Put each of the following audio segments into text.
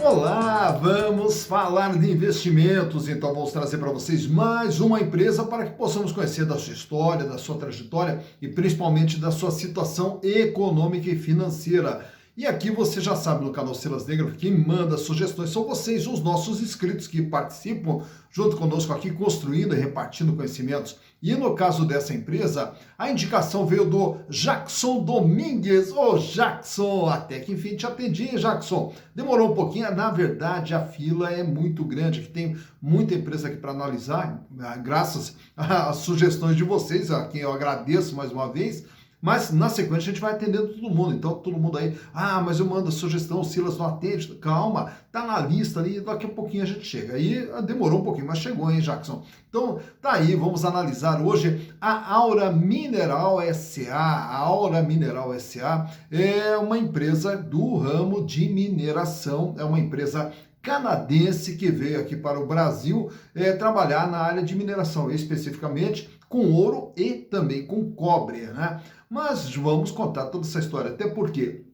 Olá, vamos falar de investimentos. Então, vamos trazer para vocês mais uma empresa para que possamos conhecer da sua história, da sua trajetória e principalmente da sua situação econômica e financeira. E aqui você já sabe, no canal Silas Negro, quem manda sugestões são vocês, os nossos inscritos que participam junto conosco aqui, construindo e repartindo conhecimentos. E no caso dessa empresa, a indicação veio do Jackson Domingues. Ô Jackson, até que enfim te atendi, hein, Jackson? Demorou um pouquinho, na verdade a fila é muito grande, que tem muita empresa aqui para analisar, graças às sugestões de vocês, a quem eu agradeço mais uma vez. Mas na sequência a gente vai atendendo todo mundo. Então todo mundo aí, mas eu mando a sugestão, o Silas não atende. Calma, tá na lista ali, daqui a pouquinho a gente chega. Aí demorou um pouquinho, mas chegou, hein, Jackson? Então tá aí, vamos analisar hoje a Aura Mineral SA. A Aura Mineral SA é uma empresa do ramo de mineração, é uma empresa canadense que veio aqui para o Brasil trabalhar na área de mineração, especificamente com ouro e também com cobre, né? Mas vamos contar toda essa história, até porque,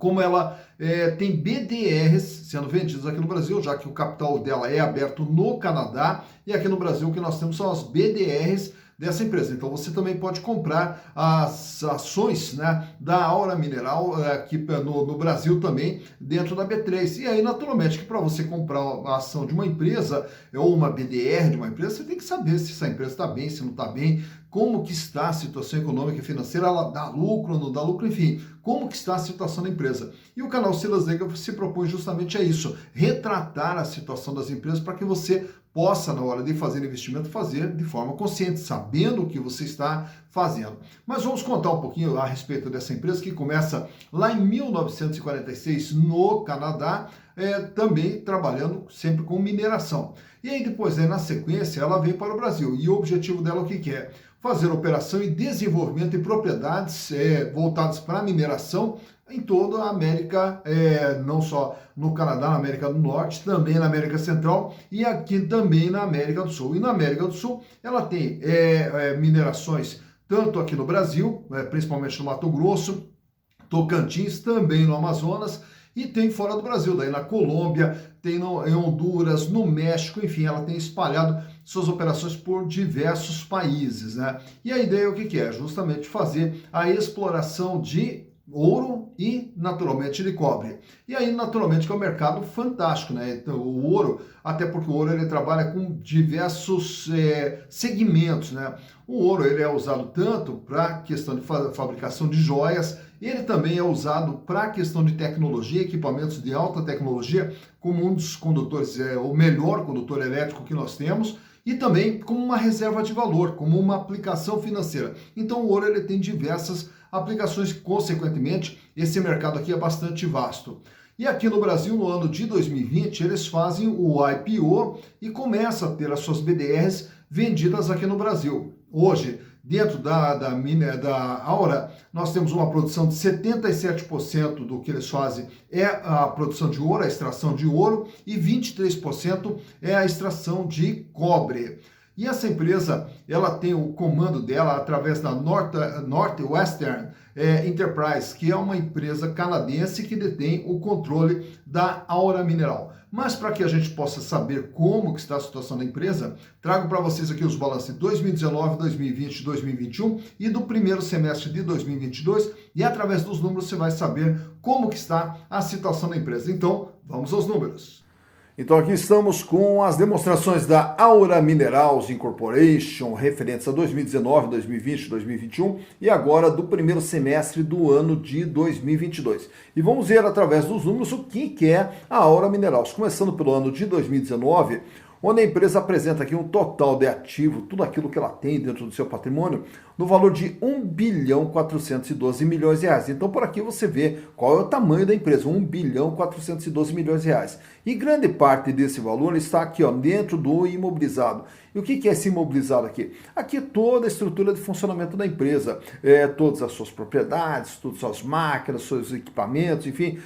como ela tem BDRs sendo vendidos aqui no Brasil, já que o capital dela é aberto no Canadá, e aqui no Brasil o que nós temos são as BDRs dessa empresa. Então você também pode comprar as ações, né, da Aura Mineral aqui no Brasil também, dentro da B3. E aí, naturalmente, que para você comprar a ação de uma empresa ou uma BDR de uma empresa, você tem que saber se essa empresa está bem, se não está bem, como que está a situação econômica e financeira, ela dá lucro, não dá lucro, enfim, como que está a situação da empresa. E o canal Silas Negro se propõe justamente a isso, retratar a situação das empresas para que você possa, na hora de fazer investimento, fazer de forma consciente, sabendo o que você está fazendo. Mas vamos contar um pouquinho a respeito dessa empresa que começa lá em 1946 no Canadá, também trabalhando sempre com mineração. E aí depois, na sequência, ela veio para o Brasil. E o objetivo dela o que é? Fazer operação e desenvolvimento de propriedades voltadas para a mineração em toda a América, não só no Canadá, na América do Norte, também na América Central e aqui também na América do Sul. E na América do Sul, ela tem minerações tanto aqui no Brasil, principalmente no Mato Grosso, Tocantins, também no Amazonas, e tem fora do Brasil, daí na Colômbia, tem em Honduras, no México, enfim, ela tem espalhado suas operações por diversos países, né? E a ideia o que é? Justamente fazer a exploração de ouro e, naturalmente, de cobre. E aí, naturalmente, que é um mercado fantástico, né? Então, o ouro, até porque o ouro ele trabalha com diversos segmentos, né? O ouro ele é usado tanto para a questão de fabricação de joias, ele também é usado para a questão de tecnologia, equipamentos de alta tecnologia, como um dos condutores, o melhor condutor elétrico que nós temos, e também como uma reserva de valor, como uma aplicação financeira. Então o ouro ele tem diversas aplicações, consequentemente, esse mercado aqui é bastante vasto. E aqui no Brasil, no ano de 2020, eles fazem o IPO e começam a ter as suas BDRs vendidas aqui no Brasil. Hoje, dentro da Aura, nós temos uma produção de 77% do que eles fazem é a produção de ouro, a extração de ouro, e 23% é a extração de cobre. E essa empresa, ela tem o comando dela através da Northwestern Enterprise, que é uma empresa canadense que detém o controle da Aura Mineral. Mas para que a gente possa saber como que está a situação da empresa, trago para vocês aqui os balanços de 2019, 2020, 2021 e do primeiro semestre de 2022, e através dos números você vai saber como que está a situação da empresa. Então, vamos aos números. Então aqui estamos com as demonstrações da Aura Minerals Incorporation, referentes a 2019, 2020, 2021 e agora do primeiro semestre do ano de 2022. E vamos ver através dos números o que é a Aura Minerals. Começando pelo ano de 2019, onde a empresa apresenta aqui um total de ativo, tudo aquilo que ela tem dentro do seu patrimônio, no valor de 1.412 bilhões de reais. Então por aqui você vê qual é o tamanho da empresa, 1.412 bilhões de reais. E grande parte desse valor está aqui, ó, dentro do imobilizado. E o que é esse imobilizado aqui? Aqui toda a estrutura de funcionamento da empresa, todas as suas propriedades, todas as suas máquinas, seus equipamentos, enfim,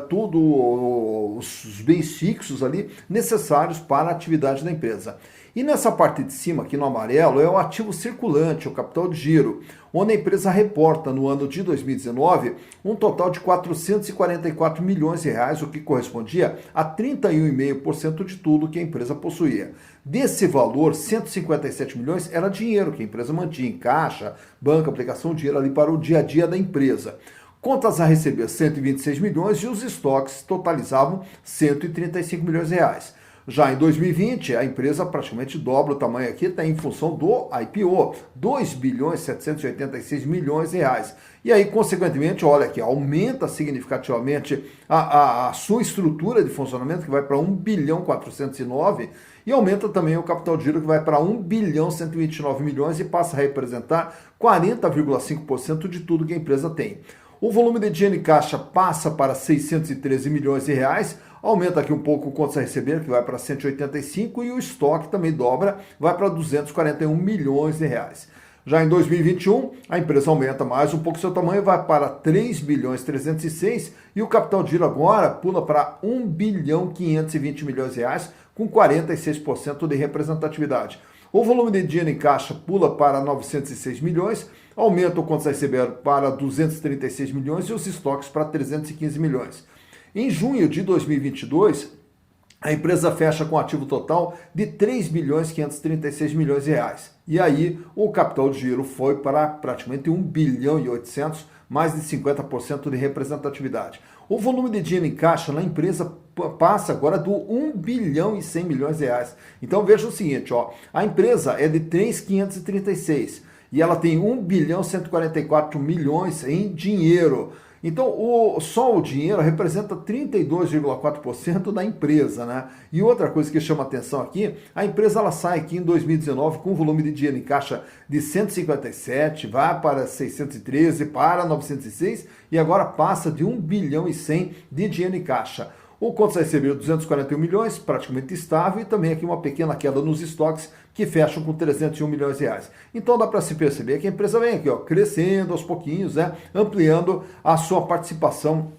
tudo os bens fixos ali necessários para a atividade da empresa. E nessa parte de cima, aqui no amarelo, é o ativo circulante, o capital de giro, onde a empresa reporta no ano de 2019 um total de 444 milhões de reais, o que correspondia a 31,5% de tudo que a empresa possuía. Desse valor, 157 milhões era dinheiro que a empresa mantinha em caixa, banco, aplicação, dinheiro ali para o dia a dia da empresa. Contas a receber 126 milhões e os estoques totalizavam 135 milhões de reais. Já em 2020, a empresa praticamente dobra o tamanho aqui, está em função do IPO, 2 bilhões 786 milhões de reais. E aí, consequentemente, olha aqui, aumenta significativamente a sua estrutura de funcionamento, que vai para 1 bilhão 409, e aumenta também o capital de giro, que vai para 1 bilhão 129 milhões e passa a representar 40,5% de tudo que a empresa tem. O volume de dinheiro em caixa passa para 613 milhões de reais, aumenta aqui um pouco o contas a receber, que vai para 185, e o estoque também dobra, vai para 241 milhões de reais. Já em 2021, a empresa aumenta mais um pouco seu tamanho, vai para 3 bilhões 306, e o capital de giro agora pula para 1 bilhão 520 milhões de reais, com 46% de representatividade. O volume de dinheiro em caixa pula para 906 milhões, aumenta o contas a receber para 236 milhões e os estoques para 315 milhões. Em junho de 2022, a empresa fecha com ativo total de 3 bilhões 536 milhões de reais. E aí o capital de giro foi para praticamente 1 bilhão e 800, mais de 50% de representatividade. O volume de dinheiro em caixa na empresa passa agora do 1 bilhão e 100 milhões de reais. Então veja o seguinte, ó, a empresa é de 3,536 e ela tem 1 bilhão 144 milhões em dinheiro. Então, só o dinheiro representa 32,4% da empresa, né? E outra coisa que chama atenção aqui, a empresa ela sai aqui em 2019 com um volume de dinheiro em caixa de 157, vai para 613, para 906 e agora passa de 1 bilhão e 100 de dinheiro em caixa. O contas a receber 241 milhões, praticamente estável, e também aqui uma pequena queda nos estoques, que fecham com 301 milhões de reais. Então dá para se perceber que a empresa vem aqui, ó, crescendo aos pouquinhos, né, ampliando a sua participação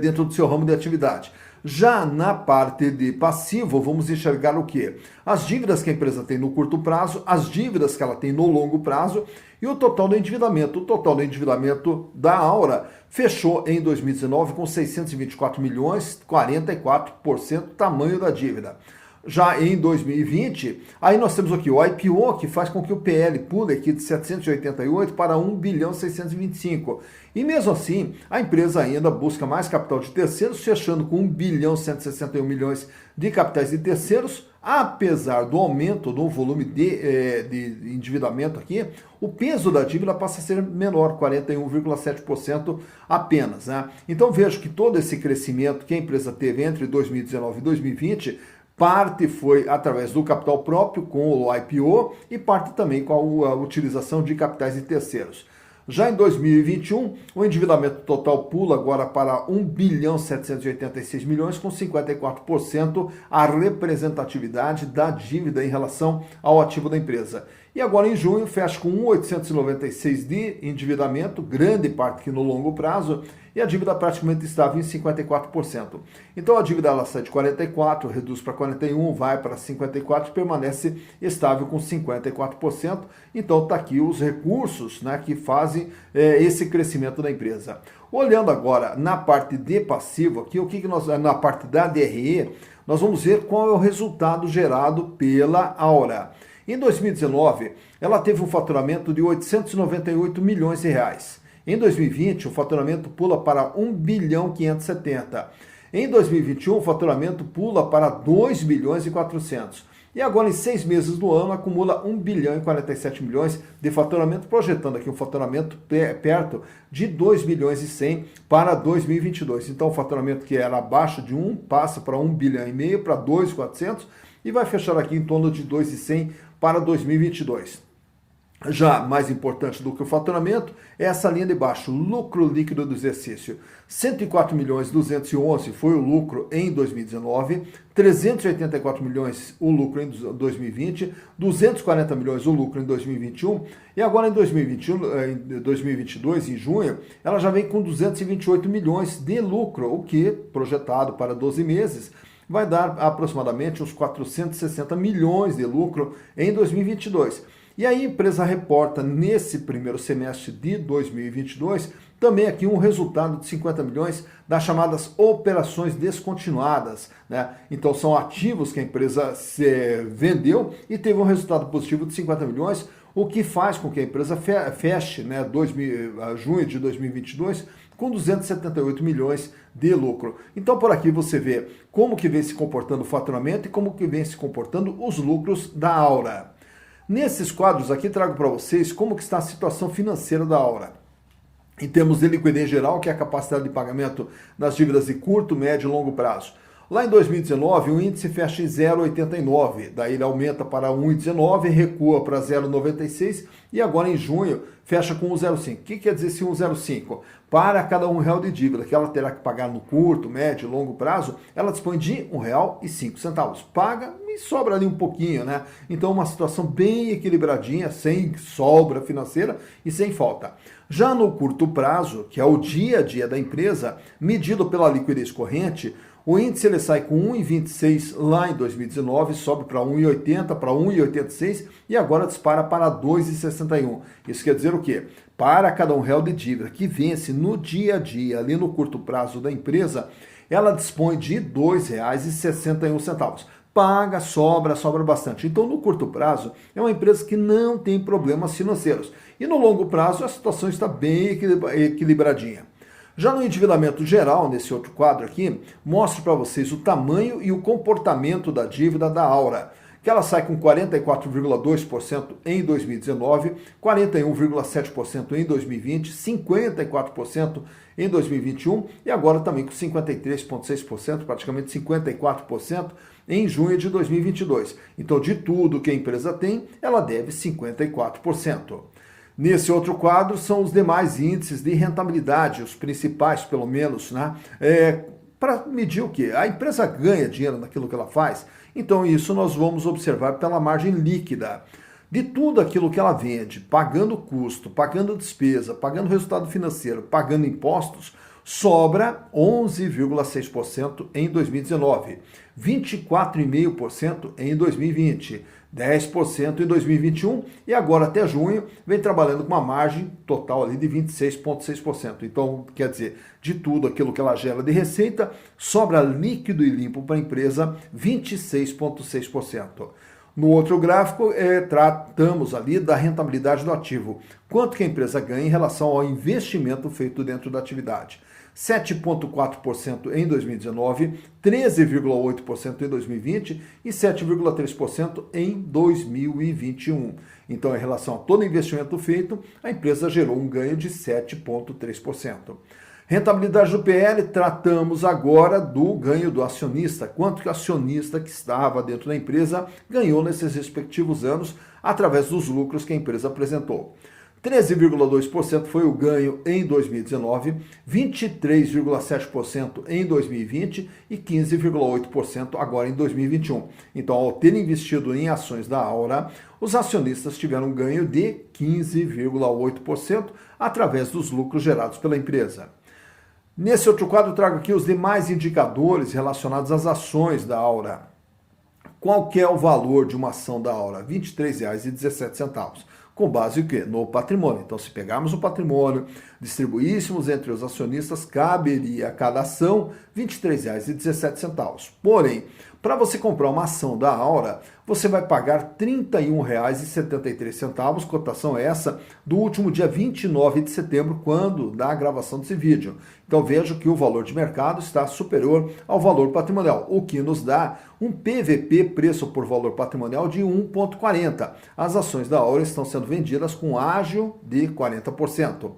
dentro do seu ramo de atividade. Já na parte de passivo, vamos enxergar o quê? As dívidas que a empresa tem no curto prazo, as dívidas que ela tem no longo prazo e o total do endividamento. O total do endividamento da Aura fechou em 2019 com 624 milhões, 44% tamanho da dívida. Já em 2020, aí nós temos aqui o IPO, que faz com que o PL pule aqui de 788 para 1 bilhão 625. E mesmo assim, a empresa ainda busca mais capital de terceiros, fechando com 1 bilhão 161 milhões de capitais de terceiros. Apesar do aumento do volume de endividamento aqui, o peso da dívida passa a ser menor, 41,7% apenas, né? Então vejo que todo esse crescimento que a empresa teve entre 2019 e 2020, parte foi através do capital próprio com o IPO e parte também com a utilização de capitais de terceiros. Já em 2021, o endividamento total pula agora para 1 bilhão 786 milhões, com 54% a representatividade da dívida em relação ao ativo da empresa. E agora em junho fecha com 1.896 de endividamento, grande parte aqui no longo prazo, e a dívida praticamente estava em 54%. Então a dívida ela sai de 44%, reduz para 41%, vai para 54% e permanece estável com 54%. Então está aqui os recursos, né, que fazem esse crescimento da empresa. Olhando agora na parte de passivo, aqui, na parte da DRE, nós vamos ver qual é o resultado gerado pela Aura. Em 2019, ela teve um faturamento de 898 milhões de reais. Em 2020, o faturamento pula para 1 bilhão 570. Em 2021, o faturamento pula para 2 bilhões e 400. E agora, em 6 meses do ano, acumula 1 bilhão e 47 milhões de faturamento, projetando aqui um faturamento perto de 2 bilhões e 100 para 2022. Então, o faturamento que era abaixo de 1 passa para 1 bilhão e meio, para 2.400 e vai fechar aqui em torno de 2.100 para 2022. Já mais importante do que o faturamento é essa linha de baixo, lucro líquido do exercício. 104 milhões 211 foi o lucro em 2019, 384 milhões o lucro em 2020, 240 milhões o lucro em 2021 e agora em 2022, em junho, ela já vem com 228 milhões de lucro, o que, projetado para 12 meses, vai dar aproximadamente uns 460 milhões de lucro em 2022. E aí a empresa reporta nesse primeiro semestre de 2022 também aqui um resultado de 50 milhões das chamadas operações descontinuadas, né? Então são ativos que a empresa vendeu e teve um resultado positivo de 50 milhões, o que faz com que a empresa feche, né, junho de 2022 com 278 milhões de lucro. Então por aqui você vê como que vem se comportando o faturamento e como que vem se comportando os lucros da Aura. Nesses quadros aqui trago para vocês como que está a situação financeira da Aura. Em termos de liquidez geral, que é a capacidade de pagamento das dívidas de curto, médio e longo prazo. Lá em 2019, o índice fecha em 0,89, daí ele aumenta para 1,19, recua para 0,96 e agora em junho fecha com 1,05. O que quer dizer esse 1,05? Para cada R$1 de dívida que ela terá que pagar no curto, médio e longo prazo, ela dispõe de R$1,05. Paga e sobra ali um pouquinho, né? Então uma situação bem equilibradinha, sem sobra financeira e sem falta. Já no curto prazo, que é o dia a dia da empresa, medido pela liquidez corrente, o índice ele sai com 1,26 lá em 2019, sobe para 1,80, para 1,86 e agora dispara para 2,61. Isso quer dizer o quê? Para cada R$1 de dívida que vence no dia a dia, ali no curto prazo da empresa, ela dispõe de R$ 2,61. Paga, sobra bastante. Então, no curto prazo, é uma empresa que não tem problemas financeiros. E no longo prazo, a situação está bem equilibradinha. Já no endividamento geral, nesse outro quadro aqui, mostro para vocês o tamanho e o comportamento da dívida da Aura, que ela sai com 44,2% em 2019, 41,7% em 2020, 54% em 2021 e agora também com 53,6%, praticamente 54% em junho de 2022. Então, de tudo que a empresa tem, ela deve 54%. Nesse outro quadro são os demais índices de rentabilidade, os principais pelo menos, né? Para medir o quê? A empresa ganha dinheiro naquilo que ela faz, então isso nós vamos observar pela margem líquida. De tudo aquilo que ela vende, pagando custo, pagando despesa, pagando resultado financeiro, pagando impostos, sobra 11,6% em 2019, 24,5% em 2020, 10% em 2021 e agora até junho vem trabalhando com uma margem total ali de 26,6%. Então, quer dizer, de tudo aquilo que ela gera de receita, sobra líquido e limpo para a empresa 26,6%. No outro gráfico, tratamos ali da rentabilidade do ativo. Quanto que a empresa ganha em relação ao investimento feito dentro da atividade. 7,4% em 2019, 13,8% em 2020 e 7,3% em 2021. Então, em relação a todo investimento feito, a empresa gerou um ganho de 7,3%. Rentabilidade do PL, tratamos agora do ganho do acionista. Quanto que o acionista que estava dentro da empresa ganhou nesses respectivos anos através dos lucros que a empresa apresentou. 13,2% foi o ganho em 2019, 23,7% em 2020 e 15,8% agora em 2021. Então, ao ter investido em ações da Aura, os acionistas tiveram um ganho de 15,8% através dos lucros gerados pela empresa. Nesse outro quadro, trago aqui os demais indicadores relacionados às ações da Aura. Qual que é o valor de uma ação da Aura? R$ 23,17. Com base o quê? No patrimônio. Então, se pegarmos o patrimônio, distribuíssemos entre os acionistas, caberia a cada ação R$ 23,17. Porém, para você comprar uma ação da Aura, você vai pagar R$ 31,73, cotação essa do último dia 29 de setembro, quando da gravação desse vídeo. Então vejo que o valor de mercado está superior ao valor patrimonial, o que nos dá um PVP, preço por valor patrimonial, de 1,40. As ações da Aura estão sendo vendidas com ágio de 40%.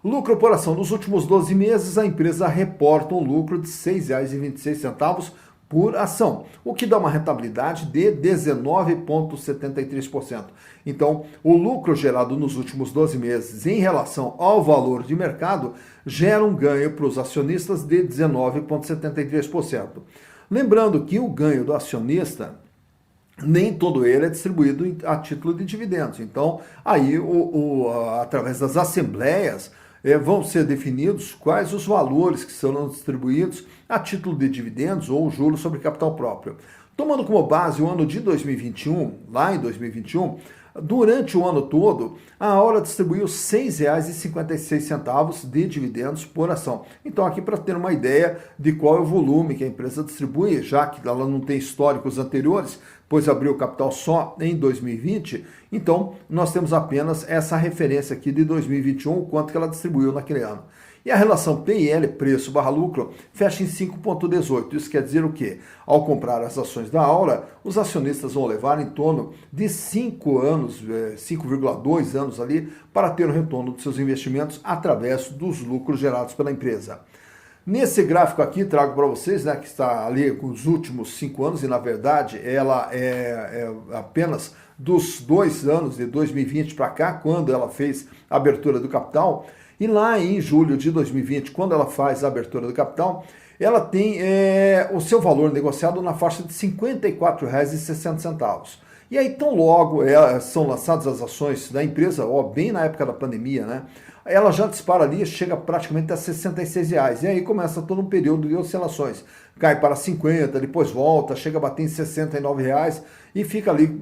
Lucro por ação. Nos últimos 12 meses, a empresa reporta um lucro de R$ 6,26 por ação, o que dá uma rentabilidade de 19,73%. Então, o lucro gerado nos últimos 12 meses em relação ao valor de mercado gera um ganho para os acionistas de 19,73%. Lembrando que o ganho do acionista, nem todo ele é distribuído a título de dividendos. Então, aí, através das assembleias, vão ser definidos quais os valores que serão distribuídos a título de dividendos ou juros sobre capital próprio. Tomando como base o ano de 2021, lá em 2021, durante o ano todo, a Aura distribuiu R$ 6,56 de dividendos por ação. Então, aqui para ter uma ideia de qual é o volume que a empresa distribui, já que ela não tem históricos anteriores, pois abriu o capital só em 2020, então nós temos apenas essa referência aqui de 2021, o quanto que ela distribuiu naquele ano. E a relação PIL, preço barra lucro, fecha em 5,18. Isso quer dizer o quê? Ao comprar as ações da Aura, os acionistas vão levar em torno de 5 anos, 5,2 anos ali, para ter o retorno dos seus investimentos através dos lucros gerados pela empresa. Nesse gráfico aqui, trago para vocês, né, que está ali com os últimos 5 anos, e na verdade ela é apenas dos 2 anos, de 2020 para cá, quando ela fez a abertura do capital. E lá em julho de 2020, quando ela faz a abertura do capital, ela tem o seu valor negociado na faixa de R$ 54,60. E aí, tão logo são lançadas as ações da empresa, bem na época da pandemia, né? Ela já dispara ali, chega praticamente a R$ 66. E aí começa todo um período de oscilações. Cai para 50, depois volta, chega a bater em R$ 69 e fica ali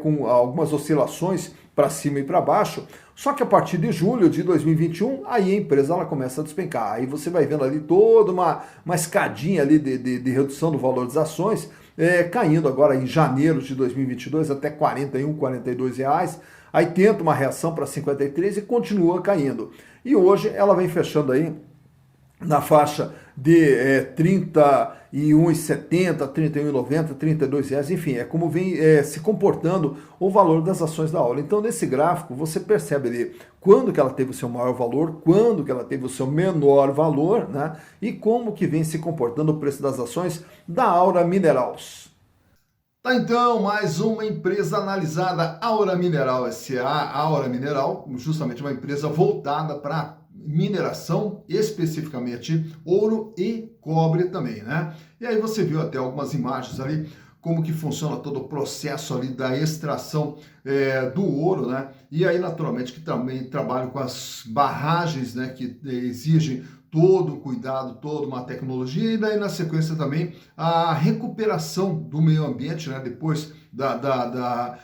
com algumas oscilações para cima e para baixo. Só que a partir de julho de 2021, aí a empresa ela começa a despencar. Aí você vai vendo ali toda uma escadinha ali de redução do valor das ações, caindo agora em janeiro de 2022 até R$ 41, R$ 42. Aí tenta uma reação para 53 e continua caindo. E hoje ela vem fechando aí na faixa de 31,70, 31,90, R$ 32, enfim, é como vem se comportando o valor das ações da Aura. Então, nesse gráfico, você percebe ali quando que ela teve o seu maior valor, quando que ela teve o seu menor valor, né? E como que vem se comportando o preço das ações da Aura Minerals. Tá, então, mais uma empresa analisada, Aura Mineral S.A. Aura Mineral, justamente uma empresa voltada para mineração, especificamente ouro e cobre também, né? E aí você viu até algumas imagens ali, como que funciona todo o processo ali da extração do ouro, né? E aí, naturalmente, que também trabalham com as barragens, né? Que exigem todo o cuidado, toda uma tecnologia, e daí na sequência também a recuperação do meio ambiente, né? Depois da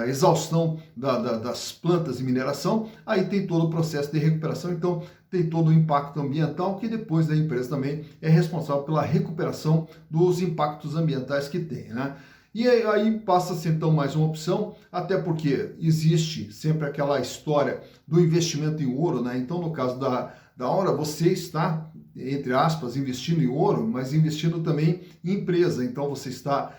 exaustão das plantas de mineração, aí tem todo o processo de recuperação, então tem todo o impacto ambiental, que depois da empresa também é responsável pela recuperação dos impactos ambientais que tem, né? E aí passa-se então mais uma opção, até porque existe sempre aquela história do investimento em ouro, né? Então no caso da Aura, você está, entre aspas, investindo em ouro, mas investindo também em empresa. Então você está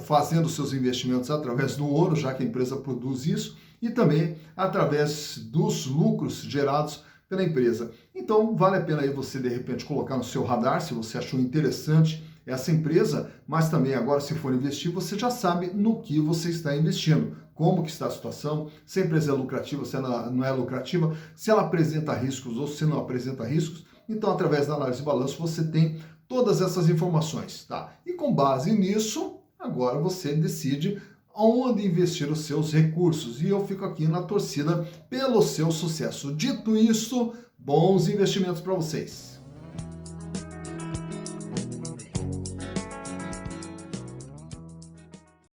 fazendo seus investimentos através do ouro, já que a empresa produz isso, e também através dos lucros gerados pela empresa. Então vale a pena aí você de repente colocar no seu radar, se você achou interessante essa empresa, mas também agora se for investir, você já sabe no que você está investindo. Como que está a situação, se a empresa é lucrativa, se ela não é lucrativa, se ela apresenta riscos ou se não apresenta riscos. Então, através da análise de balanço, você tem todas essas informações, tá? E com base nisso, agora você decide onde investir os seus recursos. E eu fico aqui na torcida pelo seu sucesso. Dito isso, bons investimentos para vocês.